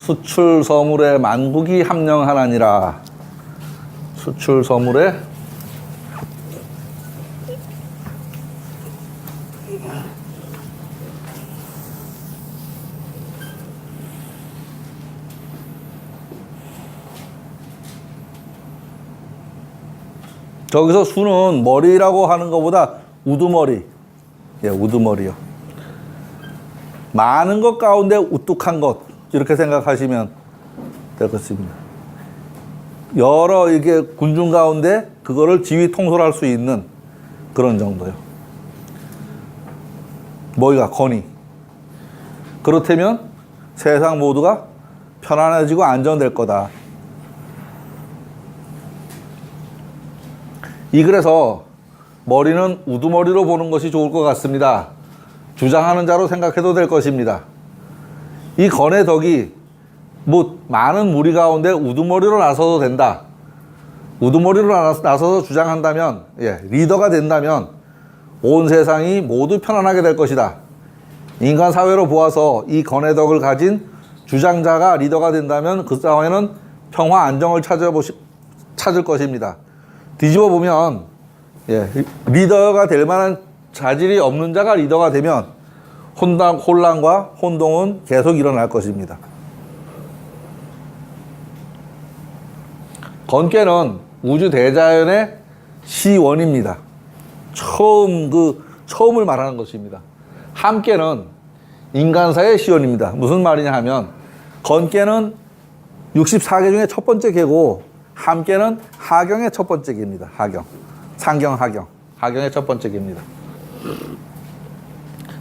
수출 서물에 만국이 함령하나니라. 수출 서물에 저기서 수는 머리라고 하는 것보다 우두머리, 예, 우두머리요. 많은 것 가운데 우뚝한 것, 이렇게 생각하시면 될 것입니다. 여러 이게 군중 가운데 그거를 지휘 통솔할 수 있는 그런 정도요. 머리가 건의. 그렇다면 세상 모두가 편안해지고 안정될 거다. 이 글에서 머리는 우두머리로 보는 것이 좋을 것 같습니다. 주장하는 자로 생각해도 될 것입니다. 이 건의 덕이 뭐 많은 무리 가운데 우두머리로 나서도 된다. 우두머리로 나서서 주장한다면, 예, 리더가 된다면 온 세상이 모두 편안하게 될 것이다. 인간 사회로 보아서 이 건의 덕을 가진 주장자가 리더가 된다면 그 사회는 평화 안정을 찾을 것입니다. 뒤집어 보면, 예, 리더가 될 만한 자질이 없는 자가 리더가 되면 혼란과 혼동은 계속 일어날 것입니다. 건께는 우주 대자연의 시원입니다. 처음을 말하는 것입니다. 함께는 인간사의 시원입니다. 무슨 말이냐 하면, 건께는 64개 중에 첫 번째 개고, 함께는 하경의 첫 번째 개입니다. 하경. 상경, 하경. 하경의 첫 번째 개입니다.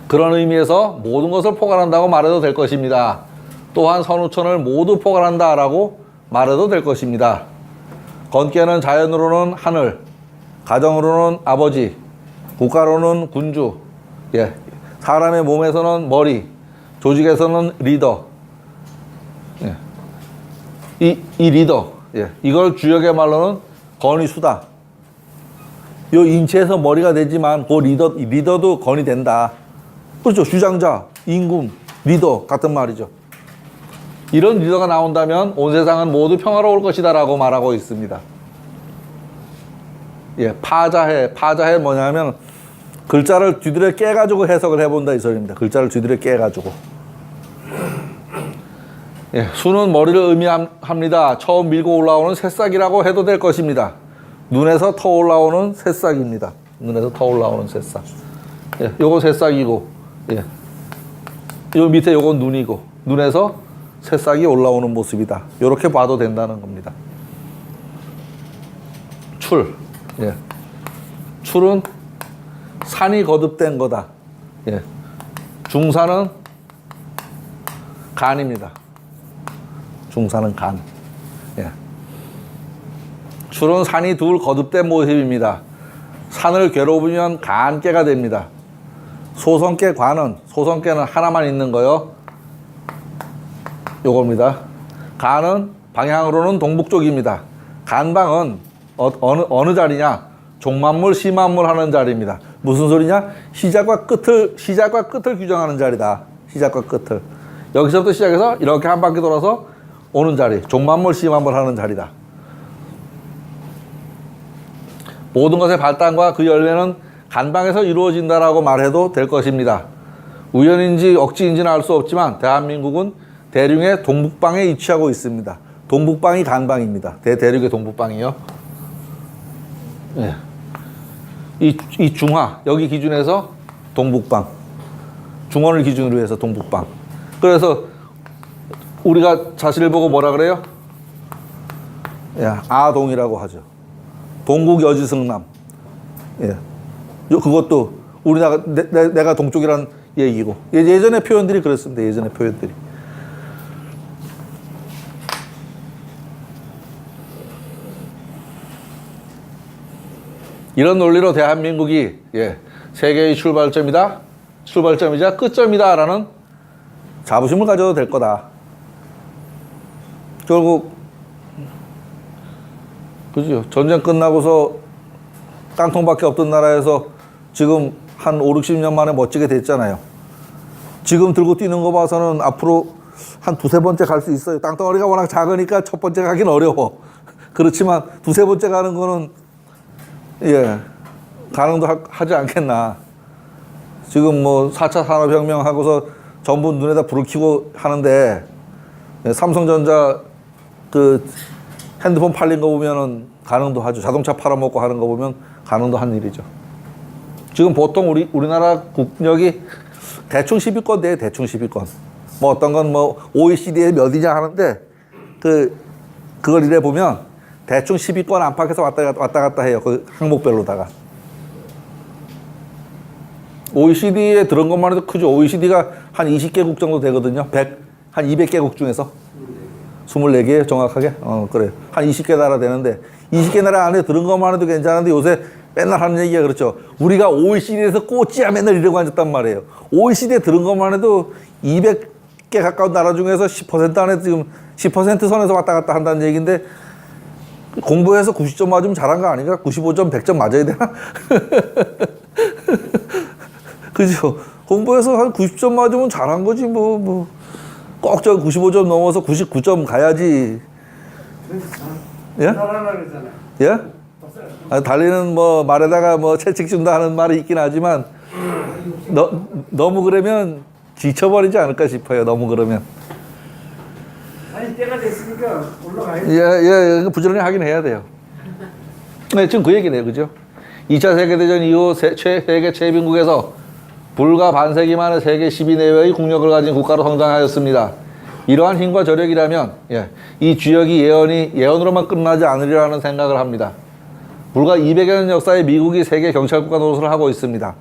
그런 의미에서 모든 것을 포괄한다고 말해도 될 것입니다. 또한 선우천을 모두 포괄한다라고 말해도 될 것입니다. 건께는 자연으로는 하늘, 가정으로는 아버지, 국가로는 군주, 예, 사람의 몸에서는 머리, 조직에서는 리더. 예. 이 리더, 예, 이걸 주역의 말로는 건이 수다. 요 인체에서 머리가 되지만 그 리더도 건이 된다. 그렇죠. 주장자, 임금, 리더 같은 말이죠. 이런 리더가 나온다면 온 세상은 모두 평화로울 것이다 라고 말하고 있습니다. 예, 파자해 뭐냐면 글자를 뒤들여 깨가지고 해석을 해본다 이 소리입니다. 글자를 뒤들여 깨가지고. 예, 수는 머리를 의미합니다. 처음 밀고 올라오는 새싹이라고 해도 될 것입니다. 눈에서 터 올라오는 새싹입니다. 눈에서 터 올라오는 새싹. 예, 요거 새싹이고, 예, 요 밑에 요건 눈이고, 눈에서 새싹이 올라오는 모습이다. 요렇게 봐도 된다는 겁니다. 예, 출은 산이 거듭된 거다. 예, 중산은 간입니다. 중산은 간. 예. 출은 산이 둘 거듭된 모습입니다. 산을 괴롭으면 간깨가 됩니다. 소성깨 관은, 소성깨는 하나만 있는 거요. 요겁니다. 간은 방향으로는 동북 쪽입니다. 간방은 어느 자리냐? 종만물, 시만물 하는 자리입니다. 무슨 소리냐? 시작과 끝을 규정하는 자리다. 시작과 끝을. 여기서부터 시작해서 이렇게 한 바퀴 돌아서 오는 자리. 종만물, 시만물 하는 자리다. 모든 것의 발단과 그 열매는 간방에서 이루어진다라고 말해도 될 것입니다. 우연인지 억지인지는 알 수 없지만 대한민국은 대륙의 동북방에 위치하고 있습니다. 동북방이 간방입니다. 대륙의 동북방이요. 예. 이 중화, 여기 기준에서 동북방. 중원을 기준으로 해서 동북방. 그래서 우리가 자신을 보고 뭐라 그래요? 예, 아동이라고 하죠. 동국 여지승남. 예. 그것도 우리나라 내가 동쪽이라는 얘기고. 예전의 표현들이 그랬습니다. 예전의 표현들이. 이런 논리로 대한민국이, 예, 세계의 출발점이자 끝점이다라는 자부심을 가져도 될 거다. 결국 그죠? 전쟁 끝나고서 깡통밖에 없던 나라에서 지금 한 5, 60년 만에 멋지게 됐잖아요. 지금 들고 뛰는 거 봐서는 앞으로 한 두세 번째 갈 수 있어요. 땅덩어리가 워낙 작으니까 첫 번째 가긴 어려워. 그렇지만 두세 번째 가는 거는 예 가능도 하지 않겠나. 지금 뭐 4차 산업혁명 하고서 전부 눈에다 불을 켜고 하는데 삼성전자 그 핸드폰 팔린 거 보면은 가능도 하죠. 자동차 팔아먹고 하는 거 보면 가능도 한 일이죠. 지금 보통 우리나라 국력이 대충 10위권 돼요. 대충 10위권. 뭐 어떤 건 뭐 OECD에 몇이냐 하는데 그걸 이래 보면 대충 10위권 안팎에서 왔다 갔다 해요. 그 항목별로다가. OECD에 들은 것만 해도 크죠. OECD가 한 20개국 정도 되거든요. 한 200개국 중에서. 24개 정확하게? 그래요. 한 20개 나라 되는데 20개 나라 안에 들은 것만 해도 괜찮은데 요새 맨날 하는 얘기가 그렇죠. 우리가 OECD에서 꼬치야 맨날 이러고 앉았단 말이에요. OECD에 들은 것만 해도 200개 가까운 나라 중에서 10% 안에 지금 10% 선에서 왔다 갔다 한다는 얘기인데 공부해서 90점 맞으면 잘한 거 아닌가? 95점, 100점 맞아야 되나? 그죠? 공부해서 한 90점 맞으면 잘한 거지 꼭 저 95점 넘어서 99점 가야지. 예? 예? 달리는 뭐 말에다가 뭐 채찍 준다 하는 말이 있긴 하지만 너무 그러면 지쳐버리지 않을까 싶어요. 너무 그러면. 아니 때가 됐으니까 올라가야지. 예, 부지런히 하긴 해야 돼요. 네, 지금 그 얘기네요, 그죠? 2차 세계대전 이후 세계 최빈국에서 불과 반세기 만에 세계 10위 내외의 국력을 가진 국가로 성장하였습니다. 이러한 힘과 저력이라면 이 주역이 예언으로만 끝나지 않으리라는 생각을 합니다. 불과 200여 년 역사에 미국이 세계 경찰국가 노릇을 하고 있습니다.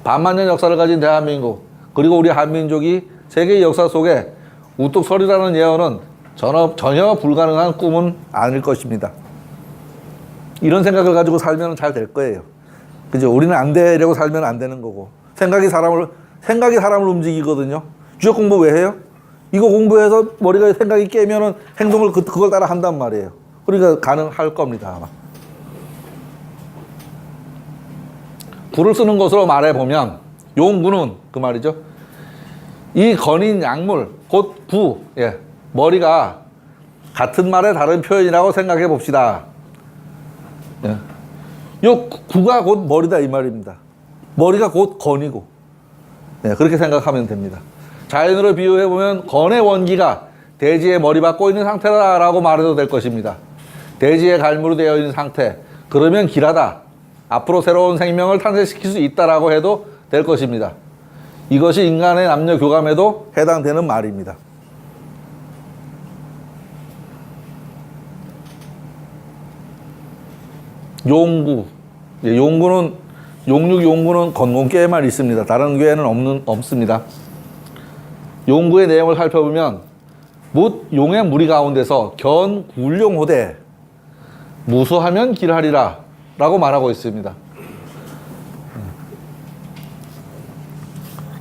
반만 년 역사를 가진 대한민국 그리고 우리 한민족이 세계의 역사 속에 우뚝 서리라는 예언은 전혀 불가능한 꿈은 아닐 것입니다. 이런 생각을 가지고 살면 잘 될 거예요. 그죠? 우리는 안 되려고 살면 안 되는 거고. 생각이 사람을 움직이거든요. 주역 공부 왜 해요? 이거 공부해서 머리가 생각이 깨면은 행동을 그걸 따라 한단 말이에요. 그러니까 가능할 겁니다, 아마. 구를 쓰는 것으로 말해보면, 용구는 그 말이죠. 이 건인 약물, 곧 구, 머리가 같은 말의 다른 표현이라고 생각해 봅시다. 요 구가 곧 머리다 이 말입니다. 머리가 곧 건이고 그렇게 생각하면 됩니다. 자연으로 비유해보면 건의 원기가 대지에 머리 박고 있는 상태라고 말해도 될 것입니다. 대지에 갈무로 되어 있는 상태, 그러면 길하다. 앞으로 새로운 생명을 탄생시킬 수 있다라고 해도 될 것입니다. 이것이 인간의 남녀 교감에도 해당되는 말입니다. 용구, 용구는 건공교에만 있습니다. 다른 교회는 없습니다. 용구의 내용을 살펴보면 용의 무리 가운데서 견굴용호대 무수하면 길하리라 라고 말하고 있습니다.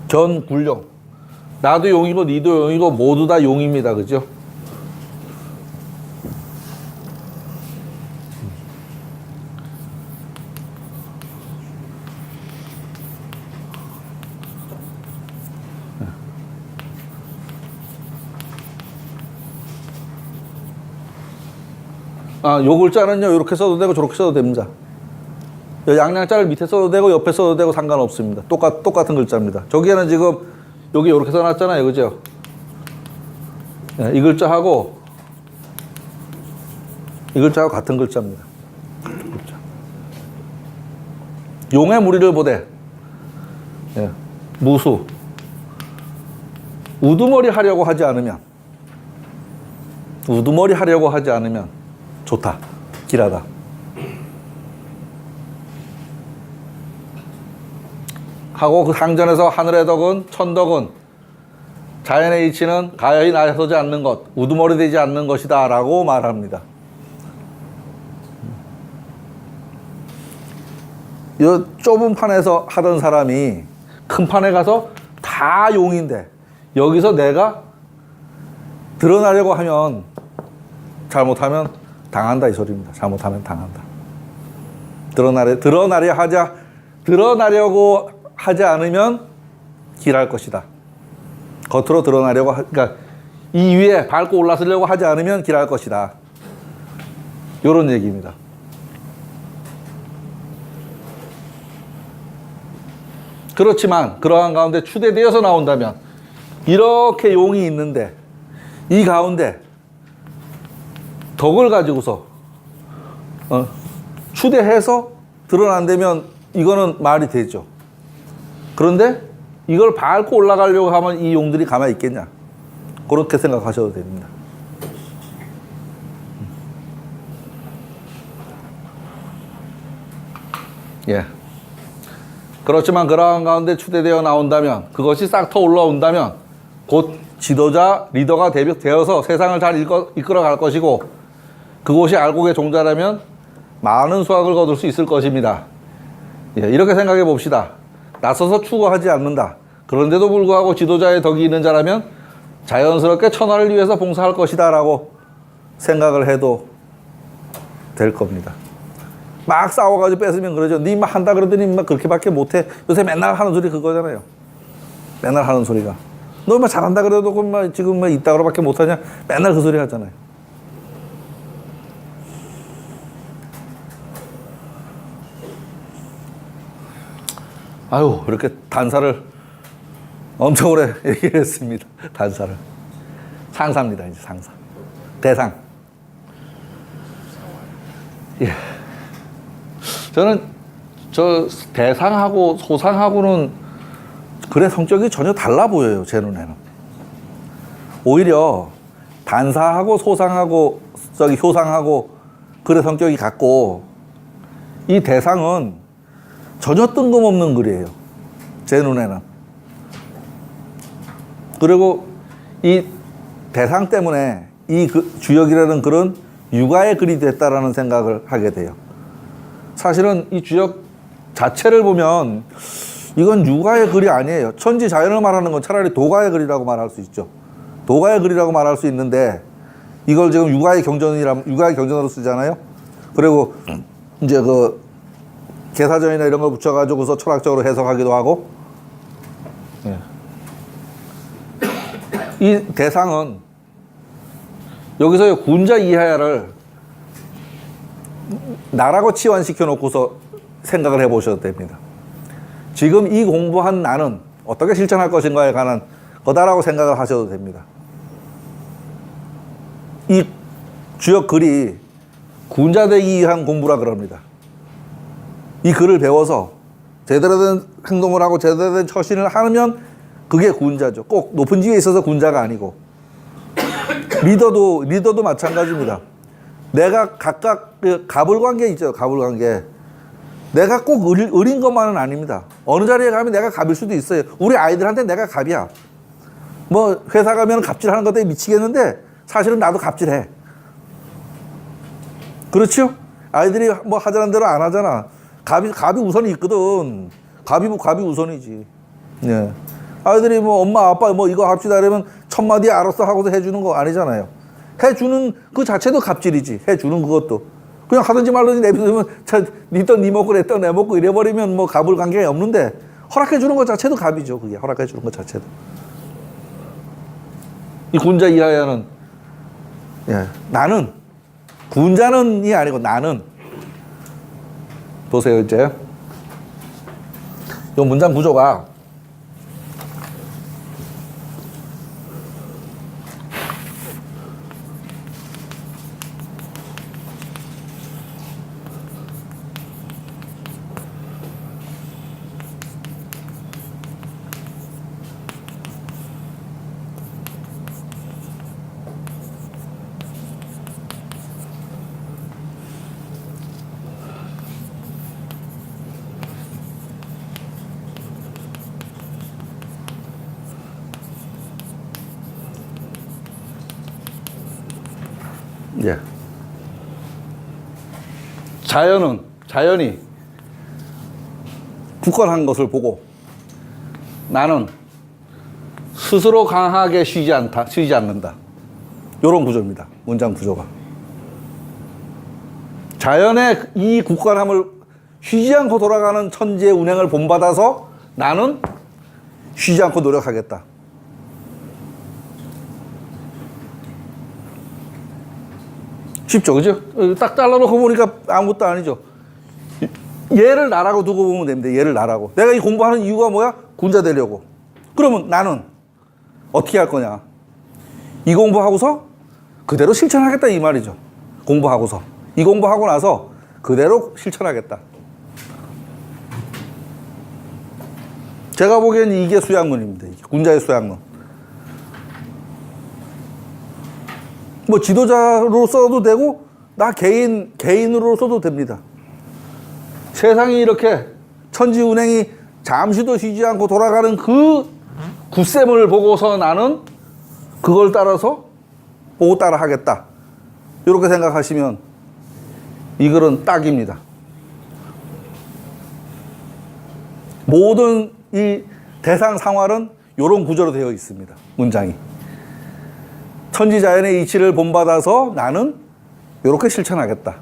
견굴용, 나도 용이고 니도 용이고 모두 다 용입니다. 그죠? 요 글자는요, 이렇게 써도 되고 저렇게 써도 됩니다. 양양자를 밑에 써도 되고 옆에 써도 되고 상관없습니다. 똑같은 글자입니다. 저기에는 지금 여기 이렇게 써놨잖아요, 그죠? 이 글자하고 이 글자하고 같은 글자입니다. 용의 무리를 보되 무수 우두머리 하려고 하지 않으면 좋다, 길하다. 하고 그 상전에서 하늘의 덕은 천덕은 자연의 이치는 가여이 나서지 않는 것, 우두머리 되지 않는 것이다 라고 말합니다. 이 좁은 판에서 하던 사람이 큰 판에 가서 다 용인데 여기서 내가 드러나려고 하면 잘못하면 당한다 이 소리입니다. 잘못하면 당한다. 드러나려고 하지 않으면 길할 것이다. 겉으로 드러나려고 그러니까 이 위에 밟고 올라서려고 하지 않으면 길할 것이다. 이런 얘기입니다. 그렇지만 그러한 가운데 추대되어서 나온다면 이렇게 용이 있는데 이 가운데 덕을 가지고서 추대해서 드러난다면 이거는 말이 되죠. 그런데 이걸 밟고 올라가려고 하면 이 용들이 가만히 있겠냐? 그렇게 생각하셔도 됩니다. 예. 그렇지만 그러한 가운데 추대되어 나온다면, 그것이 싹터 올라온다면 곧 지도자, 리더가 되어서 세상을 잘 이끌어 갈 것이고, 그곳이 알곡의 종자라면 많은 수확을 거둘 수 있을 것입니다. 예, 이렇게 생각해 봅시다. 나서서 추구하지 않는다. 그런데도 불구하고 지도자의 덕이 있는 자라면 자연스럽게 천하를 위해서 봉사할 것이다 라고 생각을 해도 될 겁니다. 막 싸워가지고 뺏으면 그러죠. 니 막 한다 그러더니 막 그렇게밖에 못해. 요새 맨날 하는 소리 그거잖아요. 맨날 하는 소리가. 너 막 잘한다 그래도 막 지금 막 이따가로밖에 못하냐. 맨날 그 소리 하잖아요. 아유, 이렇게 단사를 엄청 오래 얘기를 했습니다. 단사를. 상사입니다, 이제 상사. 대상. 예. 저는 저 대상하고 소상하고는 그래 성격이 전혀 달라 보여요, 제 눈에는. 오히려 단사하고 소상하고 효상하고 그래 성격이 같고, 이 대상은 전혀 뜬금없는 글이에요, 제 눈에는. 그리고 이 대상 때문에 이 주역이라는 글은 육아의 글이 됐다라는 생각을 하게 돼요. 사실은 이 주역 자체를 보면 이건 육아의 글이 아니에요. 천지 자연을 말하는 건 차라리 도가의 글이라고 말할 수 있죠. 도가의 글이라고 말할 수 있는데 이걸 지금 육아의 경전으로 쓰잖아요. 그리고 이제 그 개사전이나 이런 걸 붙여가지고서 철학적으로 해석하기도 하고. 예. 이 대상은 여기서 군자 이하야를 나라고 치환시켜 놓고서 생각을 해 보셔도 됩니다. 지금 이 공부한 나는 어떻게 실천할 것인가에 관한 거다라고 생각을 하셔도 됩니다. 이 주역 글이 군자되기 위한 공부라 그럽니다. 이 글을 배워서 제대로 된 행동을 하고 제대로 된 처신을 하면 그게 군자죠. 꼭 높은 지위에 있어서 군자가 아니고. 리더도 마찬가지입니다. 내가 각각 가불관계 있죠. 가불관계. 내가 꼭 을인 것만은 아닙니다. 어느 자리에 가면 내가 갑일 수도 있어요. 우리 아이들한테 내가 갑이야. 뭐 회사 가면 갑질하는 것에 미치겠는데 사실은 나도 갑질해. 그렇죠? 아이들이 뭐 하자는 대로 안 하잖아. 갑이 우선이 있거든. 갑이 우선이지. 예. 아이들이 뭐 엄마 아빠 뭐 이거 합시다 이러면 첫 마디 알았어 하고서 해주는 거 아니잖아요. 해주는 그 자체도 갑질이지. 해주는 그것도. 그냥 하든지 말든지 내비두면 니 먹고 내 떡 내 먹고 이래버리면 뭐 갑을 관계가 없는데, 허락해주는 것 자체도 갑이죠. 그게 허락해주는 것 자체도. 이 군자 이하야는, 예, 나는 군자는이 아니고 나는. 보세요. 이제 이 문장 구조가 예. 자연이 굳건한 것을 보고 나는 스스로 강하게 쉬지 않는다. 이런 구조입니다. 문장 구조가. 자연의 이 굳건함을 쉬지 않고 돌아가는 천지의 운행을 본받아서 나는 쉬지 않고 노력하겠다. 쉽죠, 그죠? 딱 잘라놓고 보니까 아무것도 아니죠. 얘를 나라고 두고 보면 됩니다. 얘를 나라고. 내가 이 공부하는 이유가 뭐야? 군자 되려고. 그러면 나는 어떻게 할 거냐? 이 공부하고서 그대로 실천하겠다 이 말이죠. 공부하고서. 이 공부하고 나서 그대로 실천하겠다. 제가 보기엔 이게 수양론입니다. 이게 군자의 수양론. 뭐 지도자로 써도 되고 나 개인으로 써도 됩니다. 세상이 이렇게 천지운행이 잠시도 쉬지 않고 돌아가는 그 굳셈을 보고서 나는 그걸 따라서 보고 따라 하겠다. 이렇게 생각하시면 이 글은 딱입니다. 모든 이 대상 상활은 이런 구조로 되어 있습니다. 문장이. 천지자연의 이치를 본받아서 나는 이렇게 실천하겠다.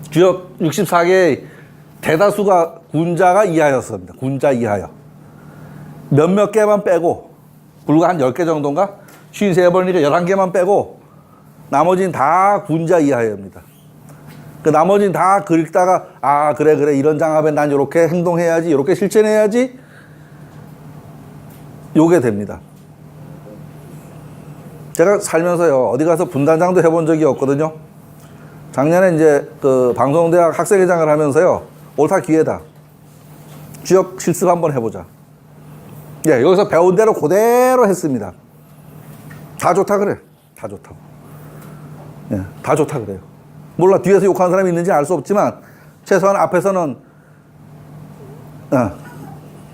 주역 64개의 대다수가 군자가 이하였습니다. 군자 이하여. 몇몇 개만 빼고 불과 한 10개 정도인가? 53번이니까 11개만 빼고 나머지는 다 군자 이하여입니다. 그 나머지는 다 읽다가 아 그래 이런 장합에 난 이렇게 행동해야지 이렇게 실천해야지 요게 됩니다. 제가 살면서요 어디 가서 분단장도 해본 적이 없거든요. 작년에 이제 그 방송대학 학생회장을 하면서요 옳다 기회다. 주역 실습 한번 해보자. 예, 여기서 배운 대로 그대로 했습니다. 다 좋다 그래. 다 좋다고. 예, 다 좋다 그래요. 몰라 뒤에서 욕하는 사람이 있는지 알 수 없지만 최소한 앞에서는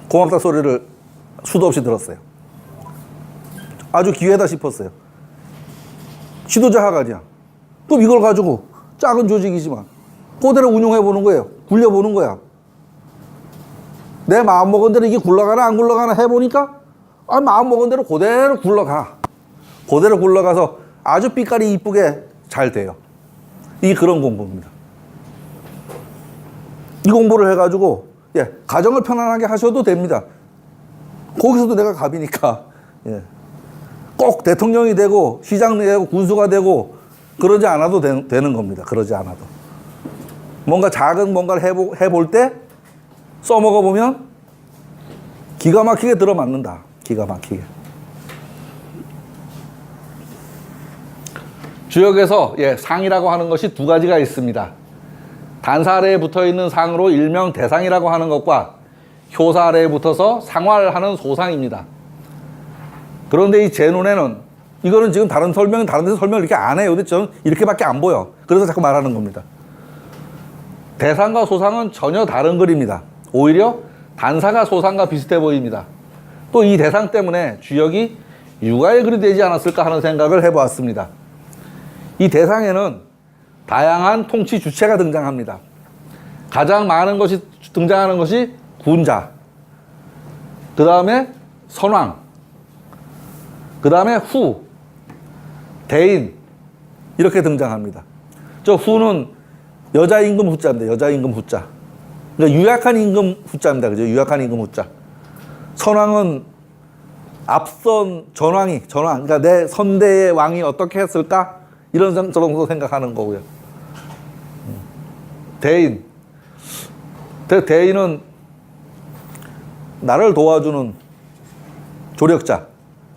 고맙다 소리를 수도 없이 들었어요. 아주 기회다 싶었어요. 지도자 하가지야. 그럼 이걸 가지고 작은 조직이지만 그대로 운용해보는 거예요. 굴려보는 거야. 내 마음먹은 대로 이게 굴러가나 안 굴러가나 해보니까 마음먹은 대로 그대로 굴러가. 그대로 굴러가서 아주 빛깔이 이쁘게 잘 돼요. 이게 그런 공부입니다. 이 공부를 해가지고 예, 가정을 편안하게 하셔도 됩니다. 거기서도 내가 갑이니까 예. 꼭 대통령이 되고 시장이 되고 군수가 되고 그러지 않아도 되는 겁니다. 그러지 않아도 뭔가 작은 뭔가를 해볼 때 써먹어 보면 기가 막히게 들어맞는다. 기가 막히게. 주역에서 예, 상이라고 하는 것이 두 가지가 있습니다. 단사 아래에 붙어있는 상으로 일명 대상이라고 하는 것과 효사 아래에 붙어서 상활하는 소상입니다. 그런데 제 눈에는 이거는 지금 다른 데서 설명을 이렇게 안 해요. 근데 저는 이렇게밖에 안 보여. 그래서 자꾸 말하는 겁니다. 대상과 소상은 전혀 다른 글입니다. 오히려 단사가 소상과 비슷해 보입니다. 또 이 대상 때문에 주역이 육아의 글이 되지 않았을까 하는 생각을 해보았습니다. 이 대상에는 다양한 통치 주체가 등장합니다. 가장 많은 것이 등장하는 것이 군자, 그 다음에 선왕, 그 다음에 후, 대인 이렇게 등장합니다. 저 후는 여자 임금 후자입니다. 여자 임금 후자. 그러니까 유약한 임금 후자입니다. 그죠? 유약한 임금 후자. 선왕은 앞선 전왕, 그러니까 내 선대의 왕이 어떻게 했을까? 이런 정도 생각하는 거고요. 대인. 대인은 나를 도와주는 조력자.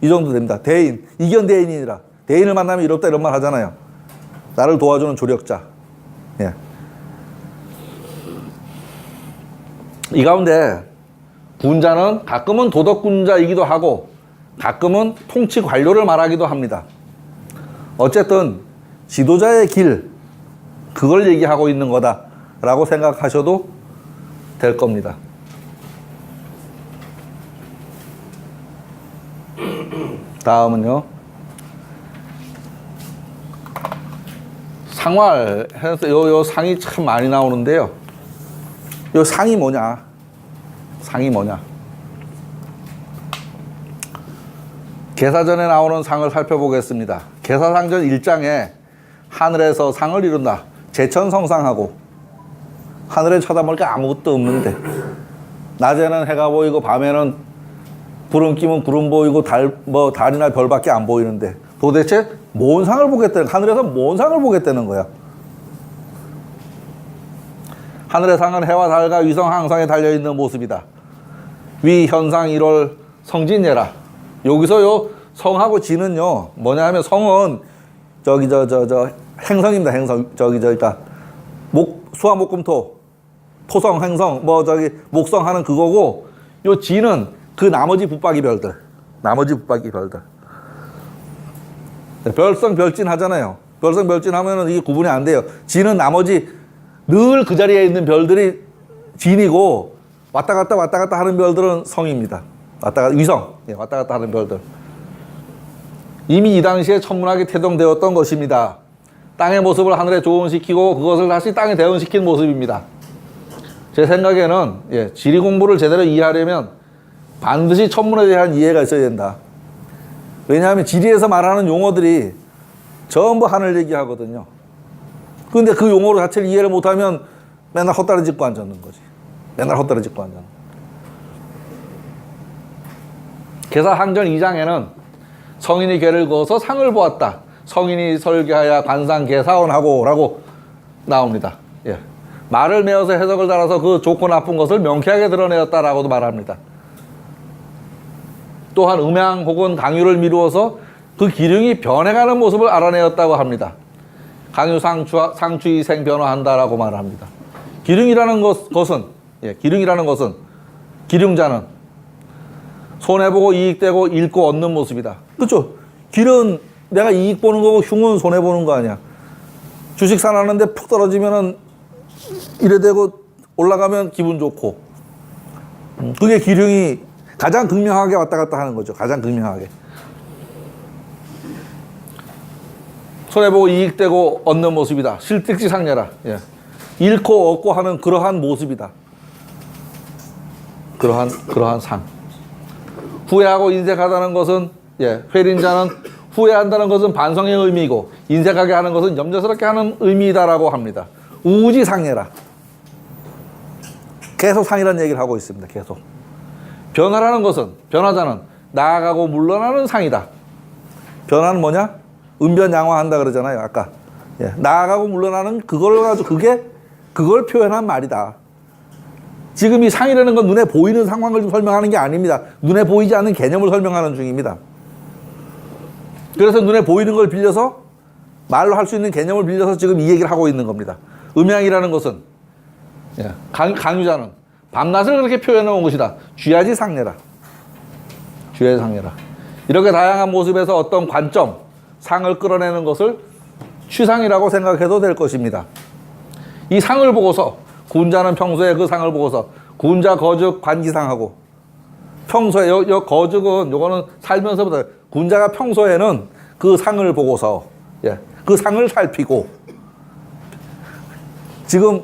이 정도 됩니다. 대인. 이견 대인이라. 대인을 만나면 이롭다 이런 말 하잖아요. 나를 도와주는 조력자. 예. 이 가운데 군자는 가끔은 도덕군자이기도 하고 가끔은 통치 관료를 말하기도 합니다. 어쨌든 지도자의 길, 그걸 얘기하고 있는 거다라고 생각하셔도 될 겁니다. 다음은요. 상활 해서 요 상이 참 많이 나오는데요. 요 상이 뭐냐? 상이 뭐냐? 계사전에 나오는 상을 살펴보겠습니다. 계사상전 1장에 하늘에서 상을 이룬다. 제천성상하고 하늘에 쳐다보니까 아무것도 없는데 낮에는 해가 보이고 밤에는 구름 끼면 구름 보이고 달이나 별밖에 안 보이는데 도대체 뭔 상을 보겠다는, 하늘에서 뭔 상을 보겠다는 거야. 하늘의 상은 해와 달과 위성 항성에 달려있는 모습이다. 위 현상 1월 성진예라. 여기서 요 성하고 진은요 뭐냐 하면, 성은 저기 행성입니다. 행성. 그러니까 수화목금토 토성 행성 뭐 저기 목성 하는 그거고, 요 진은 그 나머지 붙박이 별들. 별성 별진 하잖아요. 별성 별진 하면은 이게 구분이 안 돼요. 진은 나머지 늘 그 자리에 있는 별들이 진이고, 왔다 갔다 하는 별들은 성입니다. 위성. 예, 왔다 갔다 하는 별들. 이미 이 당시에 천문학이 태동되었던 것입니다. 땅의 모습을 하늘에 조언시키고 그것을 다시 땅에 대응시킨 모습입니다. 제 생각에는, 예, 지리 공부를 제대로 이해하려면 반드시 천문에 대한 이해가 있어야 된다. 왜냐하면 지리에서 말하는 용어들이 전부 하늘 얘기하거든요. 근데 그 용어로 자체를 이해를 못하면 맨날 헛다리 짚고 앉는 거지. 계사항전 2장에는 성인이 궤를 그어서 상을 보았다. 성인이 설계하여 관상 계사원하고 라고 나옵니다. 예. 말을 메어서 해석을 달아서 그 좋고 나쁜 것을 명쾌하게 드러내었다라고도 말합니다. 또한 음양 혹은 강유를 미루어서 그 기륭이 변해가는 모습을 알아내었다고 합니다. 강유 상추이생 변화한다라고 말합니다. 기륭이라는 것은 기륭자는 손해보고 이익되고 잃고 얻는 모습이다. 그렇죠? 길은 내가 이익 보는 거고 흉은 손해보는 거 아니야. 주식 사놨는데 푹 떨어지면은 이래 되고 올라가면 기분 좋고, 그게 기륭이 가장 극명하게 왔다 갔다 하는 거죠. 가장 극명하게. 손해보고 이익되고 얻는 모습이다. 실득지상례라. 예. 잃고 얻고 하는 그러한 모습이다. 그러한 상. 후회하고 인색하다는 것은, 예, 회린자는 후회한다는 것은 반성의 의미이고, 인색하게 하는 것은 염려스럽게 하는 의미이다라고 합니다. 우지상례라. 계속 상이라는 얘기를 하고 있습니다. 계속. 변화라는 것은, 변화자는 나아가고 물러나는 상이다. 변화는 뭐냐? 은변양화한다 그러잖아요. 아까. 예, 나아가고 물러나는 그걸 가지고 그걸 표현한 말이다. 지금 이 상이라는 건 눈에 보이는 상황을 좀 설명하는 게 아닙니다. 눈에 보이지 않는 개념을 설명하는 중입니다. 그래서 눈에 보이는 걸 빌려서, 말로 할 수 있는 개념을 빌려서 지금 이 얘기를 하고 있는 겁니다. 음양이라는 것은, 예, 강유자는 밤낮을 그렇게 표현해 온 것이다. 쥐야지 상례라. 이렇게 다양한 모습에서 어떤 관점, 상을 끌어내는 것을 취상이라고 생각해도 될 것입니다. 이 상을 보고서 군자는 평소에 그 상을 보고서 군자 거죽 관기상하고, 평소에 거죽은 요거는 살면서부터, 군자가 평소에는 그 상을 보고서, 예, 그 상을 살피고, 지금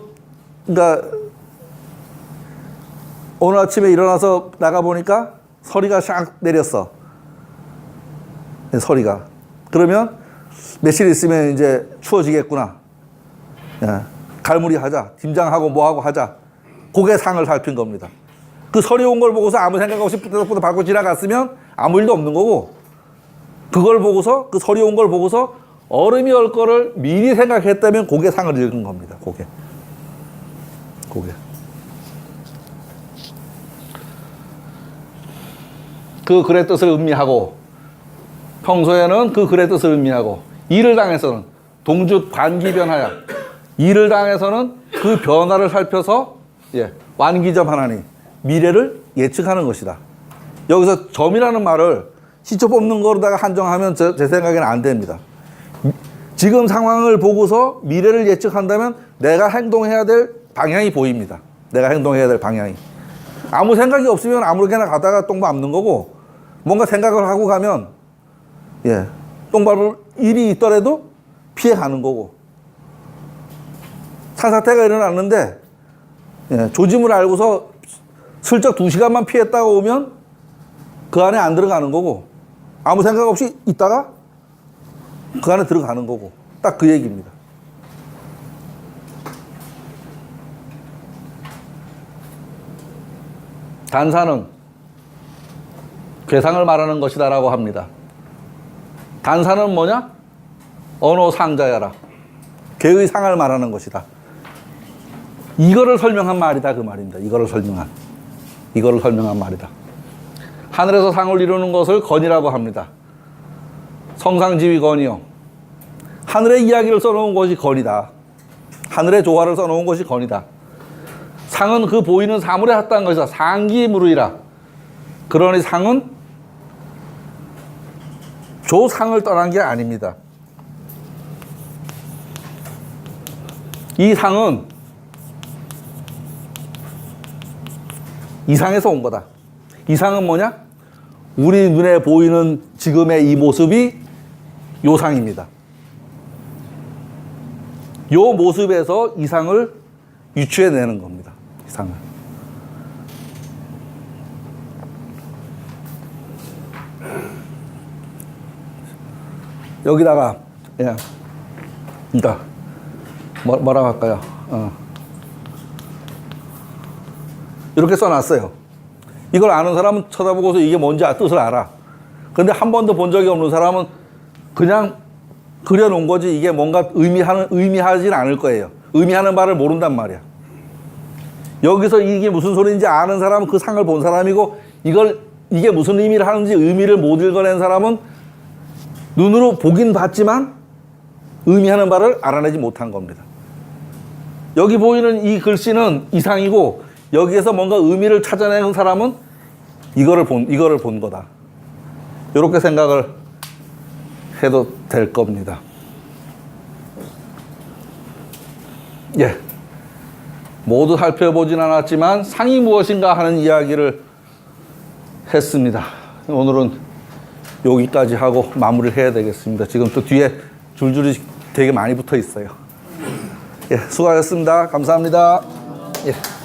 그러니까 오늘 아침에 일어나서 나가 보니까 서리가 샥 내렸어. 서리가. 그러면 며칠 있으면 이제 추워지겠구나. 예. 갈무리 하자. 김장하고 뭐하고 하자. 그게 상을 살핀 겁니다. 그 서리 온 걸 보고서 아무 생각 없이 뿌듯뿌듯 밟고 지나갔으면 아무 일도 없는 거고, 그걸 보고서, 그 서리 온 걸 보고서 얼음이 올 거를 미리 생각했다면 그게 상을 읽은 겁니다. 그게. 그 글의 뜻을 음미하고, 평소에는 그 글의 뜻을 음미하고, 일을 당해서는 동죽 관기변하여, 일을 당해서는 그 변화를 살펴서, 예, 완기점하나니 미래를 예측하는 것이다. 여기서 점이라는 말을 시초 뽑는 거로다가 한정하면 제 생각에는 안 됩니다. 지금 상황을 보고서 미래를 예측한다면 내가 행동해야 될 방향이 보입니다. 아무 생각이 없으면 아무렇게나 가다가 똥 밟는 거고, 뭔가 생각을 하고 가면, 예, 똥 밟을 일이 있더라도 피해가는 거고, 산사태가 일어났는데, 예, 조짐을 알고서 슬쩍 2시간만 피했다가 오면 그 안에 안 들어가는 거고, 아무 생각 없이 있다가 그 안에 들어가는 거고, 딱 그 얘기입니다. 단사는 괴상을 말하는 것이다라고 합니다. 단사는 뭐냐? 언어 상자야라. 개의 상을 말하는 것이다. 이거를 설명한 말이다 그 말입니다. 이거를 설명한 말이다. 하늘에서 상을 이루는 것을 건이라고 합니다. 성상지휘 건이요. 하늘의 이야기를 써놓은 것이 건이다. 하늘의 조화를 써놓은 것이 건이다. 상은 그 보이는 사물에 합당한 것이다. 상기무르이라. 그러니 상은 조상을 떠난 게 아닙니다. 이 상은 이상에서 온 거다. 이상은 뭐냐? 우리 눈에 보이는 지금의 이 모습이 요상입니다. 요 모습에서 이상을 유추해내는 겁니다. 이상을. 여기다가, 예. 그러니까, 뭐라고 할까요? 이렇게 써놨어요. 이걸 아는 사람은 쳐다보고서 이게 뭔지 뜻을 알아. 근데 한 번도 본 적이 없는 사람은 그냥 그려놓은 거지 이게 뭔가 의미하진 않을 거예요. 의미하는 바를 모른단 말이야. 여기서 이게 무슨 소리인지 아는 사람은 그 상을 본 사람이고 이게 무슨 의미를 하는지 의미를 못 읽어낸 사람은 눈으로 보긴 봤지만 의미하는 바를 알아내지 못한 겁니다. 여기 보이는 이 글씨는 이상이고 여기에서 뭔가 의미를 찾아내는 사람은 이거를 본 거다. 이렇게 생각을 해도 될 겁니다. 예. 모두 살펴보진 않았지만 상이 무엇인가 하는 이야기를 했습니다. 오늘은 여기까지 하고 마무리를 해야 되겠습니다. 지금 또 뒤에 줄줄이 되게 많이 붙어 있어요. 예, 수고하셨습니다. 감사합니다. 예.